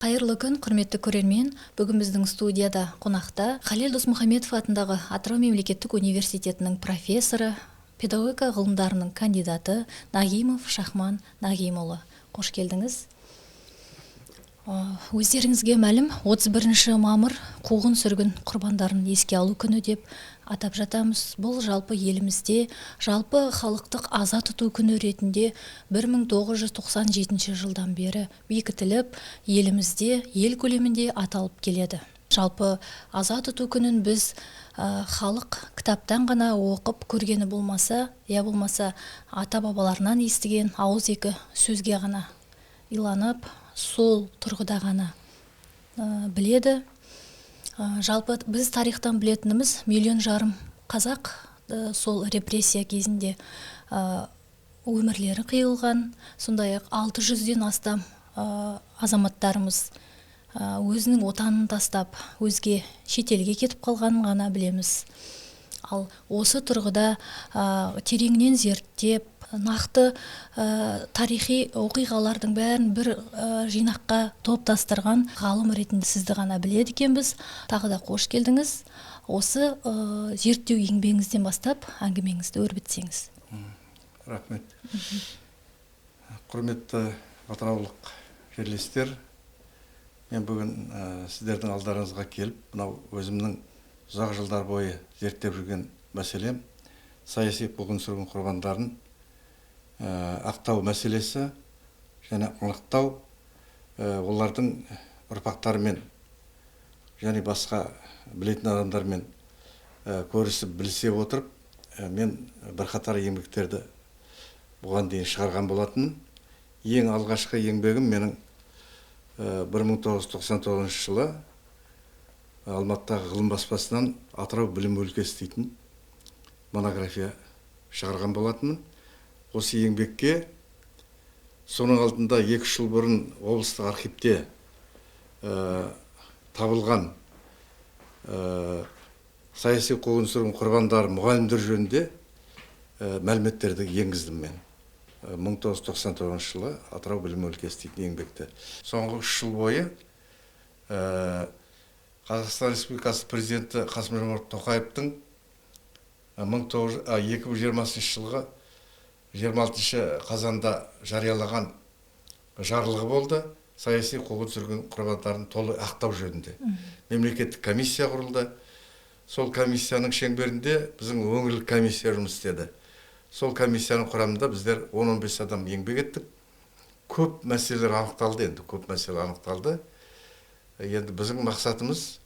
Қайырлы күн, құрметті көрермен. Бүгін біздің студияда қонақта Халел Досмұхамедов атындағы Атырау мемлекеттік университетінің профессоры, педагогика ғылымдарының кандидаты Нагимов Шахман Нагимұлы. Қош келдіңіз. Өздеріңізге мәлім, 31 мамыр қуғын сүргін құрбандарын еске алу күні деп атап жатамыз. Бұл жалпы елімізде, жалпы халықтық аза тұту күні ретінде 1997 жылдан бері бекітіліп, елімізде, ел көлемінде аталып келеді. Жалпы аза тұту күнін біз халық кітаптан ғана оқып көргені болмаса, я болмаса ата-бабаларынан естіген ауызекі сөзге ғана иланып, сол тұрғыда ғана біледі. Жалпы біз тарихтан білетініміз 1,5 миллион қазақ сол репрессия кезінде өмірлері қиылған, сондай-ақ 600-ден астам азаматтарымыз өзінің отанын тастап, өзге шетелге кетіп қалғанын ғана білеміз. Ал осы тұрғыда тереңнен зерттеп, нақты тарихи оқиғалардың бәрін бір жинаққа топтастырған ғалым ретінде сізді ғана біледі екенбіз. Тағы да қош келдіңіз. Осы зерттеу еңбегіңізден бастап әңгімеңізді өрбітсеңіз. Рахмет. Құрметті атыраулық жерлестер, мен бүгін сіздердің алдарыңызға келіп, мынау өзімнің ұзақ жылдар бойы зерттеп жүрген мәселем саяси қуғын-сүргін құрбандарын ақтау мәселесі және анықтау, олардың ұрпақтарымен және басқа білетін адамдармен көрісіп білісе отырып, мен бірқатар еңбектерді бұған дейін шығарған болатын. Ең алғашқы еңбегім менің 1999 жылы Алматыдағы ғылым баспасынан Атырау білім өлкесі дейтін монография шығарған болатынмын. Осы еңбекке соның алдында 2 жыл бұрын облыстық архивте табылған саяси қуғын-сүргін құрбандары мұғалімдер жөнінде мәліметтерді енгіздім мен. 1999 жылы Атырау білім өлкесі дейтін еңбекті. Соңғы 3 жыл бойы Қазақстан Республикасы президенті Қасым-Жомарт Тоқаевтың 2020 жылғы 26 қазанда жариялаған жарлығы болды. Саяси қуғын-сүргін құрбандарын толық ақтау жөнінде. Мемлекеттік комиссия құрылды. Сол комиссияның шеңберінде біздің өңірлік комиссия жұмыс істеді. Сол комиссияның құрамында біздер 10-15 адам еңбек еттік. Көп мәселелер анықталды. Енді біздің мақсатымыз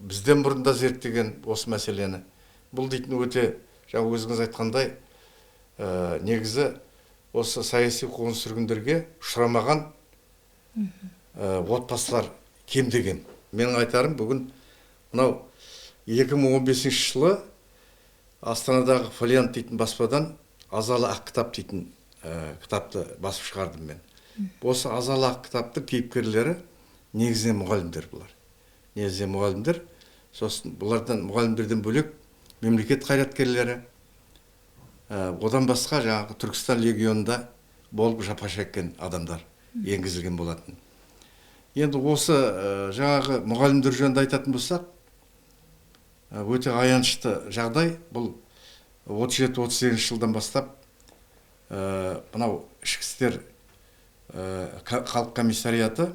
бізден бұрында зерттеген осы мәселені. Бұл дейтін өте, жаңа өзіңіз айтқандай, негізі осы саяси қуғын-сүргіндерге ұшырамаған отбасылар кемдеген. Менің айтарым бүгін мынау 2015 жылы Астанадағы Фолиант дейтін баспадан Азалы ақ кітап дейтін кітапты басып шығардым мен. Осы Азалы ақ кітаптың кейіпкерлері негізінен мұғалімдер бұлар. Негізінен мұғалімдер, сосын бұлардан мұғалімдерден бөлек мемлекет қайраткерлері, одан басқа жаңағы Түркістан легионында болып жапа шеккен адамдар енгізілген болатын. Енді осы жаңағы мұғалімдер жөнінде айтатын болсақ, өте аянышты жағдай. Бұл 37-38 жылдан бастап мынау ішкі істер халық комиссариаты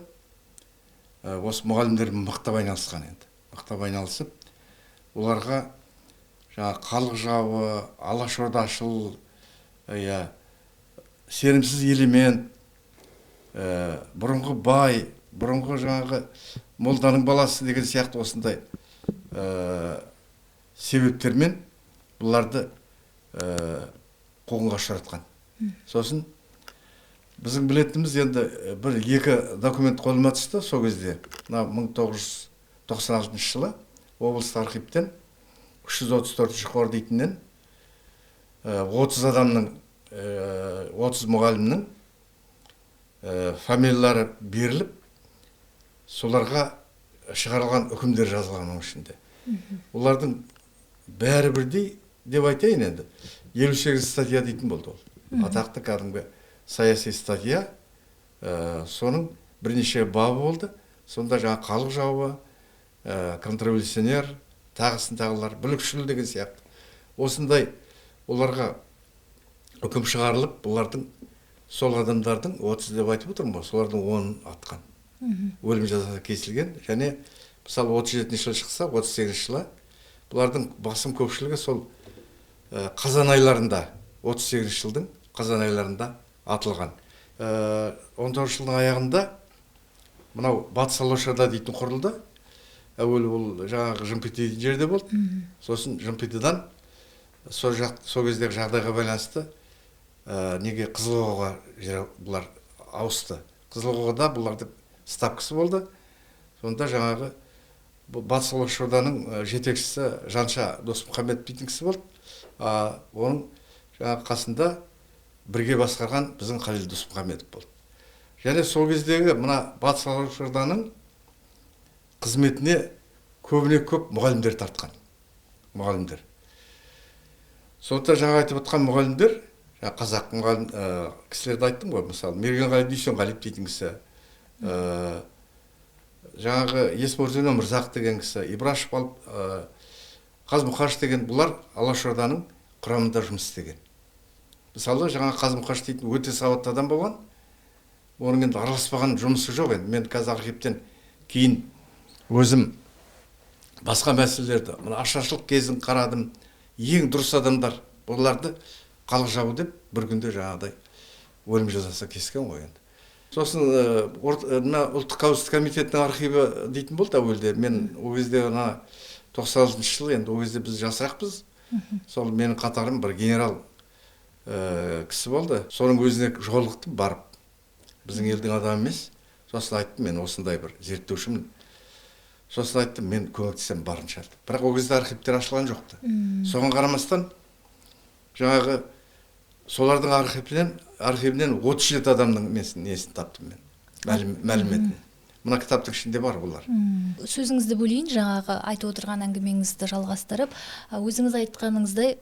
осы мұғалімдермен мықтап айналысқан енді. Мықтап айналысып, оларға халық жауы, алашордашыл, сенімсіз элемент, бұрынғы бай, бұрынғы молданың баласы деген сияқты осындай себептермен бұларды қуғынға ұшыратқан. Сосын біздің білетініміз енді 1-2 документ қолыма түсті сол кезде. 1996 жылы облыстық архивтен 334 қор дейтіннен 30 адамның, 30 мұғалімнің фамилиялары беріліп, соларға шығарылған үкімдер жазылған оның ішінде. Олардың бәрі бірдей деп айтайын енді. 58 статья дейтін болды ол. Атақты кәдімгі саяси статья, соның бірнеше бабы болды. Сонда жаңа халық жауы, контрреволюционер, тағысын тағылар, бүлікшіл деген сияқты. Осындай оларға үкім шығарылып, бұлардың сол адамдардың 30 деп айтып отырмын ғой, солардың 10 атқан. Өлім жазасы кесілген, және мысалы 37 жылы шықса, 38 жылы бұлардың басым көпшілігі сол қазан айларында, 38 жылдың қазан айларында атылған. 19 жылдың аяғында мынау Батыс Алашорда дейтін құрылды. Әуелі бұл жаңағы ЖМПТ жерде болды. Сосын ЖМПТ-дан сол кездегі жағдайға байланысты неге Қызылқоғаға бұлар ауысты. Қызылқоғада бұлардың ставкасы болды. Сонда жаңағы Батыс Алашорданың жетекшісі Жанша Досмұхамедов дейтін кісі болды. Оның жаңағы қасында бірге басқарған біздің Қалел Досмұхамедов болды. Және сол кездегі мына Батыс Алашорданың қызметіне көбіне көп мұғалімдер тартқан. Мұғалімдер. Сонда жаңа айтып отқан мұғалімдер, қазақ мұғалім кісілерді айттым ғой, мысалы Мергенғали Дүйсенғалиев дейтін кісі, жаңағы Есмұрзин Өмірзақ деген кісі, Ибрашев Қазмұқаш деген, бұлар Алашорданың құрамында жұмыс істеген. Мысалы жаңа Қазмұқаш дейтін өте сауатты адам болған, оның енді араласпаған жұмысы жоқ енді. Мен қазір архивтен кейін өзім басқа мәселелерді, ашаршылық кезін қарадым. Ең дұрыс адамдар, оларды халық жауы деп бір күнде жаңағыдай өлім жазасы кескен ғой енді. Сосын ұлттық қауіпсіздік комитетінің архиві дейтін болды әуелде. Мен ол кезде 96 жыл, енді ол кезде біз жасырақпыз. Сол менің қатарым бір генерал кісі болды. Соның өзіне жолықтым барып. Біздің елдің адамы емес. Сосын айттым, мен осындай бір зерттеушімін. Сосын айттым, мен көмектесем барынша. Бірақ ол кезде архивтер ашылған жоқты. Соған қарамастан жаңағы солардың архивінен 37 адамның несін таптым мен, мәліметін. Мына кітаптың ішінде бар олар. Сөзіңізді бөлейін, жаңағы айтып отырған әңгімеңізді жалғастырып, өзіңіз айтқаныңыздай,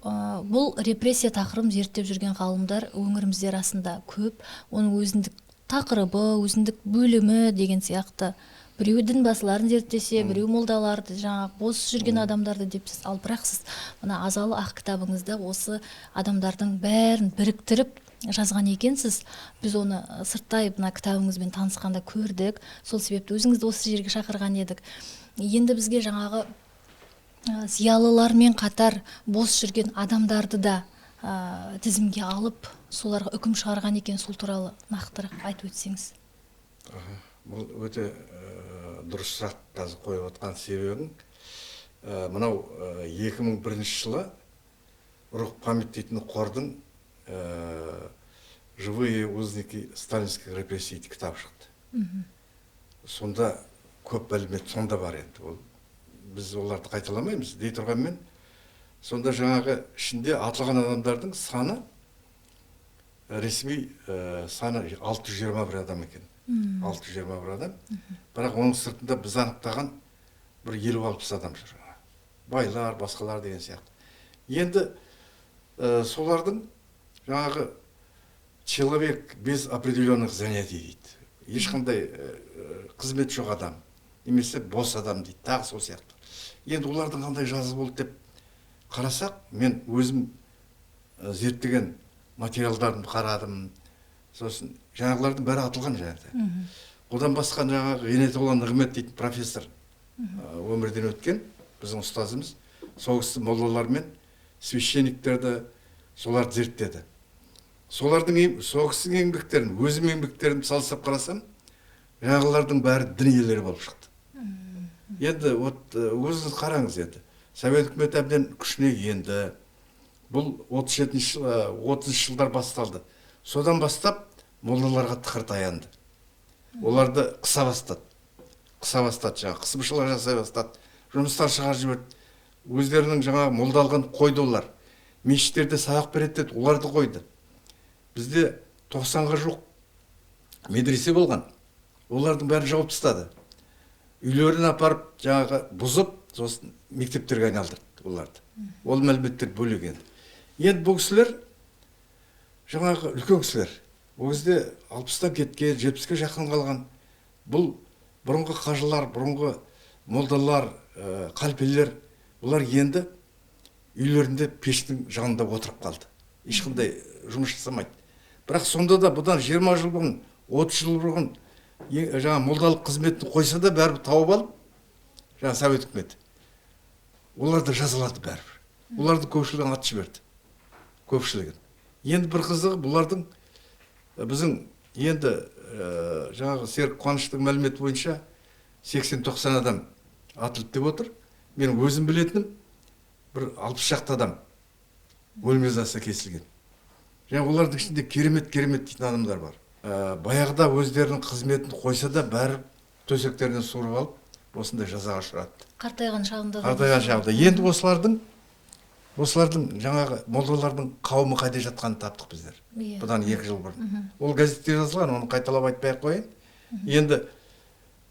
бұл репрессия тақырыбын зерттеп жүрген ғалымдар өңірімізде расында көп. Оның өзіндік тақырыбы, өзіндік бөлімі деген сияқты. Біреу дін басыларын зерттесе, біреу молдаларды, жаңағы бос жүрген адамдарды депсіз. Ал бірақ сіз мына азалы ақ кітабыңызда осы адамдардың бәрін біріктіріп жазған екенсіз. Біз оны сырттай мына кітабыңызбен танысқанда көрдік. Сол себепті өзіңізді осы жерге шақырған едік. Енді бізге жаңағы зиялылармен қатар бос жүрген адамдарды да тізімге алып, соларға үкім шығарған екен, сол туралы нақтырақ айтып өтсеңіз. Бұл өте дұрыс сұрақ қазір қойып отқан себебім. Мынау 2001 жылы Рух память дейтін қордың «Живые узники сталинских репрессий» кітап шықты. Сонда көп мәлімет сонда бар енді. Біз оларды қайталамаймыз дей тұрғанмен, сонда жаңағы ішінде атылған адамдардың саны, ресми саны 621 адам екен. 621 адам. Бірақ оның сыртында біз анықтаған бір 50-60 адам жүр. Байлар, басқалар деген сияқты. Енді солардың жаңағы человек без определенных занятий дейді. Ешқандай қызмет жоқ адам, немесе бос адам дейді. Тағы сол сияқты. Енді олардың қандай жазы болды деп қарасақ, мен өзім зерттеген материалдарын қарадым. Сосын жаңағылардың бәрі атылған жаңағыда. Одан басқа жаңағы Ғинетолла Нығмет дейтін профессор өмірден өткен, біздің ұстазымыз, сол кісі моллалар мен священниктерді соларды зерттеді. Солардың сол кісінің еңбектерін, өзім еңбектерін салыстырып қарасам, жаңағылардың бәрі дін иелері болып шықты. Енді өзіңіз қараңыз енді. Совет үкіметі әбден күшіне енді. Бұл 30 жылдар басталды. Содан бастап молдаларға тықыр таянды. Оларды қыса бастады, жаңағы қысымшылар жасай бастады, жұмыстан шығарып жіберді. Өздерінің жаңағы молдалығын қойды олар. Мешіттерде сабақ береді, оларды қойды. Бізде 90-ға жуық медресе болған. Олардың бәрін жауып тастады. Үйлерін апарып, жаңағы бұзып, сосын мектептерге айналдырды оларды. Ол мәліметтер бөлек енді. Енді бұл кісілер жаңағы үлкен кісілер. Ол кезде 60-тан кеткен, 70-ке жақын қалған. бұл бұрынғы қажылар, бұрынғы молдалар, қалпелер, бұлар енді үйлерінде пештің жанында отырып қалды. Ешқандай жұмыс жасамайды. Бірақ сонда да бұдан 20 жыл бұрын, 30 жыл бұрын жаңа молдалық қызметін қойса да бәрібір тауып алып, жаңа совет үкіметі. Оларды жазалады бәрібір. Оларды көпшілігін ат жіберді. Көпшілігін. Енді бір қызығы бұлардың біздің енді жаңағы Серік Қуаныштың мәліметі бойынша 80-90 адам атылды деп отыр. Менің өзім білетінім бір 60 шақты адам өлім жазасы кесілген. Және олардың ішінде керемет дейтін адамдар бар. Баяғыда өздерінің қызметін қойса да бәрі төсектерінен суырып алып, осындай жазаға ұшырады. Қартайған шағында. Енді осылардың жаңағы молдалардың қауымы қайда жатқанын таптық біздер. Бұдан 2 жыл бұрын. Ол газетте жазылған, оны қайталап айтпай-ақ қояйын. Енді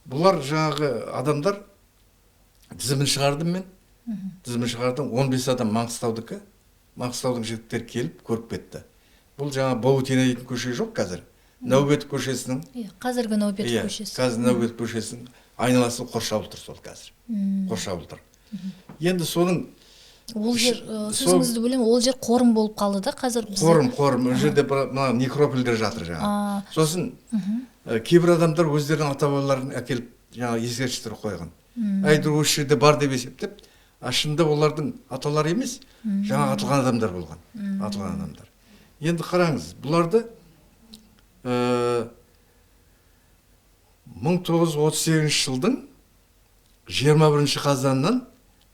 бұлар жаңағы адамдар тізімін шығардым мен. Тізімін шығардым, 15 адам Маңғыстаудікі. Маңғыстаудың жігіттері келіп көріп кетті. Бұл жаңа Баутина дейтін көше жоқ қазір. Нәубет көшесінің. Қазіргі Нәубет көшесі. Қазір Нәубет көшесінің айналасы қоршаулы тұр сол қазір. Қоршаулы тұр. Енді соның ол жер, сөзіңізді бөлем, ол жер қорым болып қалды да қазір? Қорым. Ол жерде некропольдер жатыр жаңа. Сосын кейбір адамдар өздерінің ата-бабаларын әкеліп жаңа ескерткіштер қойған. Әйдір осы жерде бар деп есептеп, шынында олардың аталары емес, жаңа атылған адамдар болған. Атылған адамдар. Енді қараңыз, бұларды 1938 жылдың 21 қазаннан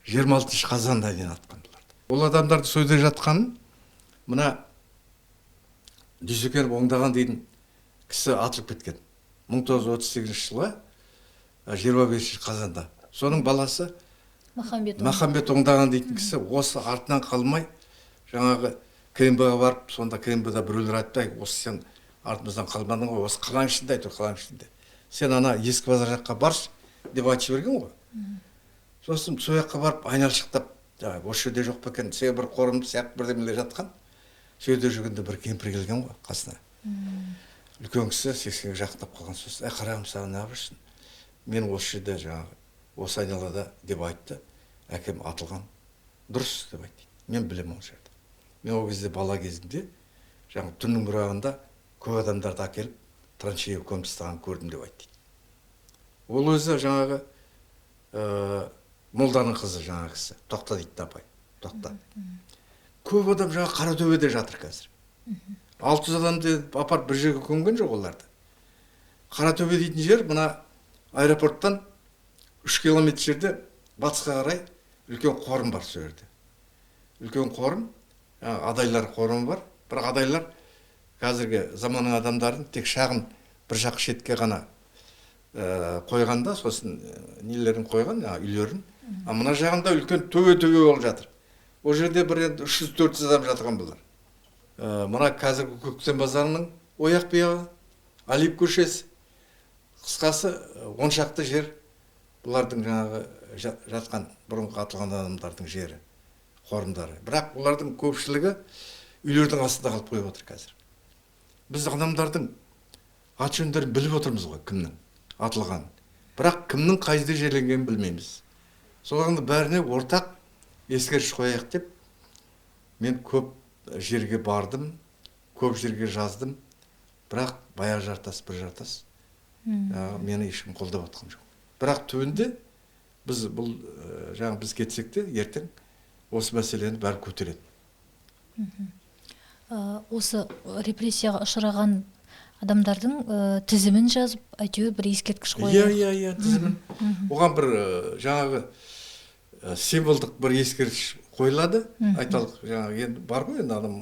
26 қазанына дейін атқан бұларды. Ол адамдарды сөйде жатқанын мына Дүйсекенов оңдаған дейтін кісі атылып кеткен. 1938 жылы 25 қазанда. Соның баласы Махамбет оңдаған дейтін кісі осы артынан қалмай жаңағы КМБ-ға барып, сонда КМБ-да біреулер айтты, осы сен артымыздан қалмадың ғой, осы қаланың ішінде айтыр, қаланың ішінде. Сен ана ескі базар жаққа баршы деп айтып жіберген ғой. Сосын сол жаққа барып айналшықтап, осы жерде жоқ па екен, сен бір қорым сияқты бірдемелер жатқан. Сол жерде жүргенде бір кемпір келген ғой қасына. Үлкен кісі 80-ге жақындап қалған сосын, қарағым, саған не yapырсың? Мен осы жерде жаңағы осы айналада деп айтты. Әкем атылған. Дұрыс деп айтты. Мен білем ол жерді. Мен ол кезде бала кезімде жаңағы түннің бір уақытында көп адамдарды әкеліп траншея көміп тастағанын көрдім деп айтты. Ол өзі жаңағы молданың қызы жаңағы кісі. Тоқта дейді апай. Тоқта. Көп адам жаңағы Қаратөбеде жатыр қазір. 600 адамды апарып бір жерге көмген жоқ оларды. Қаратөбе дейтін жер мына аэропорттан 3 километр жерде батысқа қарай үлкен қорым бар сол жерде. Үлкен қорым, адайлар қорымы бар. Бірақ адайлар қазіргі заманның адамдарын тек шағын бір жақ шетке ғана қойғанда, сосын нелерін қойған, үйлерін. Мына жағында үлкен төбе болып жатыр. Ол жерде бір 300-400 адам жатырған бұлар. Мына қазіргі Көктем базарының ояқ бияғы, Алип көшесі, қысқасы 10 шақты жер бұлардың жаңағы жатқан бұрынғы атылған адамдардың жері, қорымдары. Бірақ бұлардың көпшілігі үйлердің астында қалып қойып отыр қазір. Біз адамдардың ат жөндерін біліп отырмыз ғой, кімнің атылған. Бірақ кімнің қайда жерленгенін білмейміз. Солардың бәріне ортақ ескерткіш қояйық деп мен көп жерге бардым, көп жерге жаздым. Бірақ баяғы жартас, бір жартас мені ешкім қолдап отқан жоқ. Бірақ түбінде біз бұл жаңа біз кетсек те ертең осы мәселені бәрі көтереді. Осы репрессияға ұшыраған адамдардың тізімін жазып, әйтеуір бір ескерткіш қойып. Иә, тізімін. Оған бір жаңағы символдық бір ескерткіш қойылады, айталық, жаңағы енді бар ғой енді адам.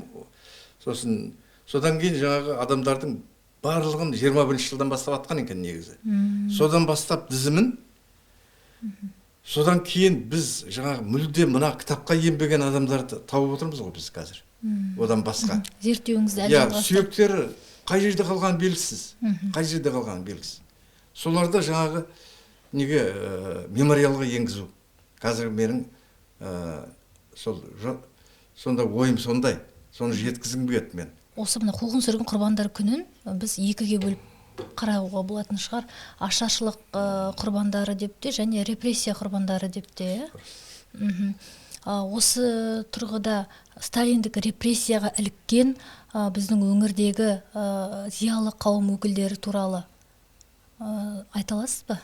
Содан кейін жаңағы адамдардың барлығын 21 жылдан бастап атқан екен негізі. Содан бастап тізімін, содан кейін біз жаңағы мүлде мына кітапқа енбеген адамдарды тауып отырмыз ғой біз қазір. Одан басқа. Зерттеуіңізді әлден бастап. Сүйектері қай жерде қалған белгісіз. Қай жерде қалған белгісіз. Соларды жаңағы неге мемориалға енгізу. Қазір менің сонда ойым сондай. Соны жеткізгім келеді мен. Осы мына қуғын сүргін құрбандары күнін біз екіге бөліп қарауға болатын шығар. Ашаршылық құрбандары деп те және репрессия құрбандары деп те. Осы тұрғыда сталиндік репрессияға іліккен біздің өңірдегі зиялы қауым өкілдері туралы айта аласыз ба?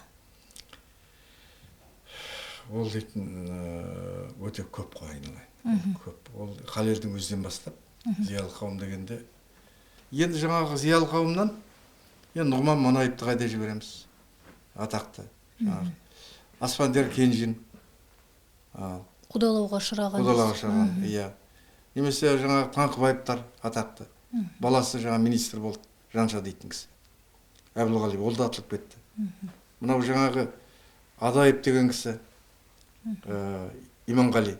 Ол дейтін өте көп қой, айналайын. Көп. Ол Халелдің өзінен бастап, зиялы қауым дегенде. Енді жаңағы зиялы қауымнан, Нұғман Мұнаевты қайда жібереміз? Атақты. Аспандияр Кенжин. Қудалауға ұшыраған. Иә. Немесе жаңағы Таңқыбаевтар атақты. Баласы жаңа министр болды, Жанша дейтін кісі. Әбілғали, ол да атылып кетті. Мынау жаңағы Адаев деген кісі, Иманғали.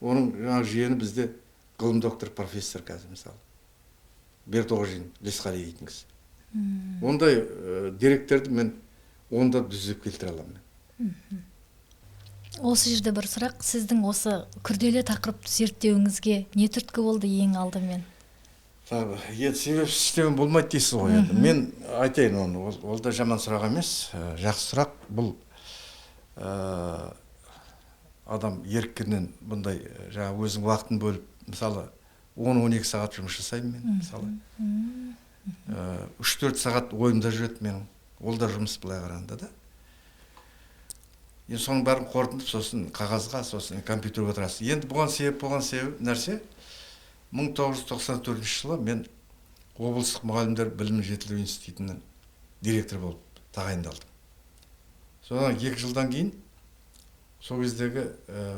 Оның жаңағы жиені бізде ғылым доктор, профессор қазір, мысалы. Бердоғжин, Лесқали дейтін кісі. Ондай деректерді мен онда дүзіп келтіре аламын. Осы жерде бір сұрақ, сіздің осы күрделі тақырыпты зерттеуіңізге не түрткі болды ең алдымен? Себеп істеуім болмайды дейсіз ғой. Мен айтайын оны, ол да жаман сұрақ емес, жақсы сұрақ. Бұл адам еріккеннен бұндай жаңа өзің уақытын бөліп, мысалы 10-12 сағат жұмыс жасаймын мен, мысалы. 3-4 сағат ойымда жүреді менің. Ол да жұмыс былай қарағанда да. Енді соның бәрін қорытындып, сосын қағазға, сосын компьютерге отырасыз. Енді бұған себеп нәрсе 1994 жылы мен облыстық мұғалімдер білім жетілдіру институтының директор болып тағайындалдым. Содан 2 жылдан кейін сол кездегі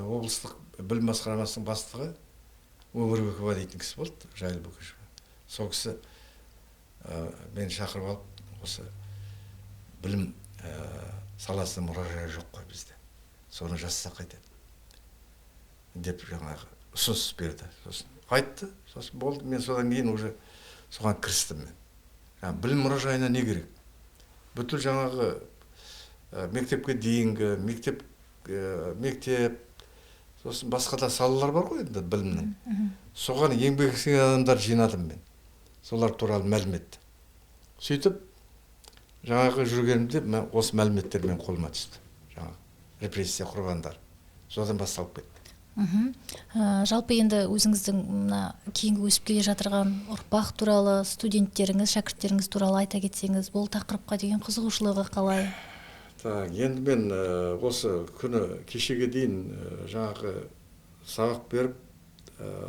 облыстық білім басқармасының бастығы Өмірбекова дейтін кісі болды, Жайлы Бөкешова. Сол кісі мені шақырып алып, осы білім саласында мұражай жоқ қой бізде. Соны жасасақ қайтеді деп жаңағы ұсыныс берді. Сосын айтты, сосын болды. Мен содан кейін уже соған кірістім мен. Білім мұражайына не керек? Бүткіл жаңағы мектепке дейінгі, мектеп, сосын басқа да салалар бар ғой енді білімнің. Соған еңбек еткен адамдар жинадым мен. Солар туралы мәлімет. Сөйтіп, жаңағы жүргенімде осы мәліметтермен қолыма түсті. Жаңағы репрессия құрбандары. Содан басталып кетті. Жалпы енді өзіңіздің кейінгі өсіп келе жатырған ұрпақ туралы, студенттеріңіз, шәкірттеріңіз туралы айта кетсеңіз, бұл тақырыпқа деген қызығушылығы қалай? Енді мен осы күні кешеге дейін жаңағы сабақ беріп,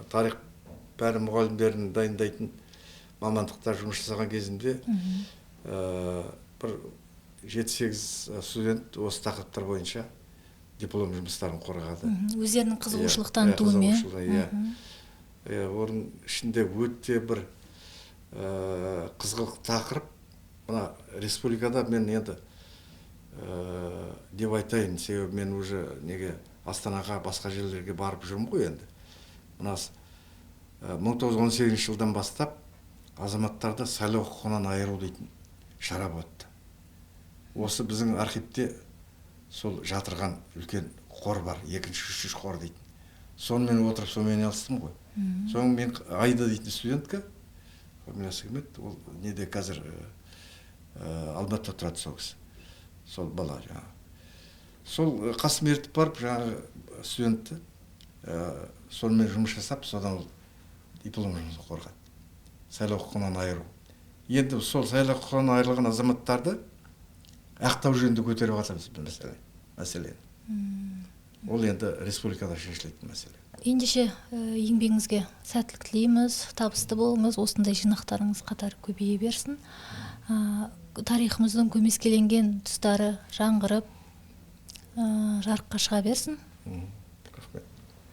тарих бәрі мұғалімдерін дайындайтын мамандықта жұмыс жасаған кезінде бір 7-8 студент осы тақырыптар бойынша диплом жұмыстарын қорғады. Өздерінің қызығушылық танытуымен. Оның ішінде өте бір қызғылық тақырып. Мына республикада мен енді деп айтайын, себебі мен уже неге Астанаға, басқа жерлерге барып жүрмін ғой енді. Мына 1918 жылдан бастап азаматтарды сайлау құқығынан айыру дейтін шара өтті. Осы біздің архивте сол жатырған үлкен қор бар, 2-3 қор дейтін. Сонымен отырып, сонымен алыстым ғой. Соң мен Айда дейтін студентка, фамилиясы келмеді, ол неде қазір Алматыда тұрады сол кісі. Сол бала жаңағы. Сол қасым ертіп барып жаңағы студентті сонымен жұмыс жасап, содан ол диплом жұмысын қорғады. Сайлау құқығынан айыру. Енді сол сайлау құқығынан айырылған азаматтарды ақтау жөнінде көтеріп жатырмыз бұл мәселені. Ол енді республикада шешілетін мәселе. Ендеше еңбегіңізге сәттілік тілейміз, табысты болыңыз, осындай жинақтарыңыз қатары көбейе берсін. Тарихымыздың көмескеленген тұстары жаңғырып, жарыққа шыға берсін.